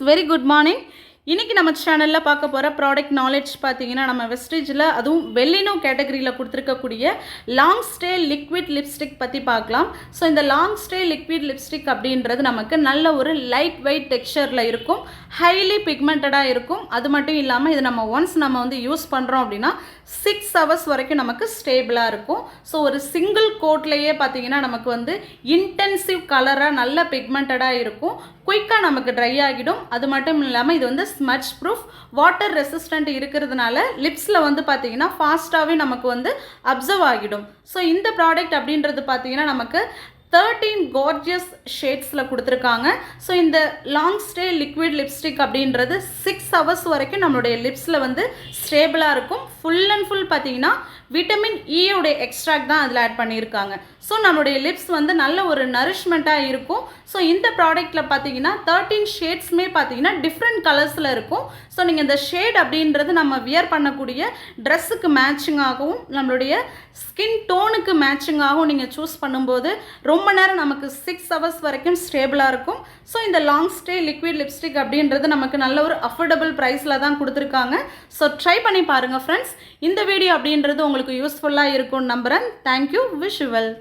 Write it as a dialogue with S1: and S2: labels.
S1: Very good morning. இன்னைக்கு நம்ம சேனல்ல பார்க்க போற ப்ராடக்ட் நாலேஜ் பாத்தீங்கன்னா நம்ம வெஸ்டேஜ்ல அதுவும் வெல்லினோ கேட்டகரியில கொடுத்திருக்கக்கூடிய லாங் ஸ்டே லிக்விட் லிப்ஸ்டிக் பத்தி பார்க்கலாம். சோ இந்த லாங் ஸ்டே லிக்விட் லிப்ஸ்டிக் அப்படின்றது நமக்கு நல்ல ஒரு லைட் வெயிட் டெக்ஸ்சர்ல இருக்கும், ஹைலி பிக்மெண்டடா இருக்கும். அது மட்டும் இல்லாம இது நம்ம ஒன்ஸ் நம்ம வந்து யூஸ் பண்றோம் அப்படினா 6 ஹவர்ஸ் வரைக்கும் நமக்கு ஸ்டேபிளா இருக்கும். சோ ஒரு சிங்கிள் கோட்லயே பாத்தீங்கன்னா நமக்கு வந்து இன்டென்சிவ் கலரா நல்ல பிக்மெண்டடா இருக்கும். குயிக்கா நமக்கு ட்ரை ஆகிடும். அது மட்டும் இல்லாம இது வந்து ஸ்மட்ச் ப்ரூஃப், வாட்டர் ரெசிஸ்டன்ட் இருக்கிறதுனால லிப்ஸ்ல வந்து பாத்தீங்கன்னா ஃபாஸ்ட்டாவே நமக்கு வந்து அப்சர்வ் ஆகிடும். ஸோ இந்த ப்ராடக்ட் அப்படின்றது பாத்தீங்கன்னா நமக்கு 13 gorgeous ஷேட்ஸ்ல கொடுத்துருக்காங்க. ஸோ இந்த லாங் ஸ்டே லிக்விட் லிப்ஸ்டிக் அப்படின்றது 6 ஹவர்ஸ் வரைக்கும் நம்மளுடைய லிப்ஸ்ல வந்து ஸ்டேபிளா இருக்கும். ஃபுல் அண்ட் ஃபுல் பார்த்தீங்கன்னா விட்டமின் இயோட எக்ஸ்ட்ராக்ட் தான் அதில் ஆட் பண்ணியிருக்காங்க. ஸோ நம்மளுடைய லிப்ஸ் வந்து நல்ல ஒரு நரிஷ்மெண்ட்டாக இருக்கும். ஸோ இந்த ப்ராடக்ட்டில் பார்த்தீங்கன்னா 13 ஷேட்ஸுமே பார்த்தீங்கன்னா டிஃப்ரெண்ட் கலர்ஸில் இருக்கும். ஸோ நீங்கள் இந்த ஷேட் அப்படின்றது நம்ம வியர் பண்ணக்கூடிய ட்ரெஸ்ஸுக்கு மேட்சிங்காகவும் நம்மளுடைய ஸ்கின் டோனுக்கு மேட்சிங்காகவும் நீங்கள் சூஸ் பண்ணும்போது ரொம்ப நேரம் நமக்கு 6 ஹவர்ஸ் வரைக்கும் ஸ்டேபிளாக இருக்கும். ஸோ இந்த லாங் ஸ்டே லிக்விட் லிப்ஸ்டிக் அப்படின்றது நமக்கு நல்ல ஒரு அஃபோர்டபுள் ப்ரைஸில் தான் கொடுத்துருக்காங்க. ஸோ ட்ரை பண்ணி பாருங்கள் ஃப்ரெண்ட்ஸ். இந்த வீடியோ அப்படின்றது உங்களுக்கு யூஸ்ஃபுல்லாக இருக்கும்னு நம்புகிறேன். தேங்க்யூ. Wish you well.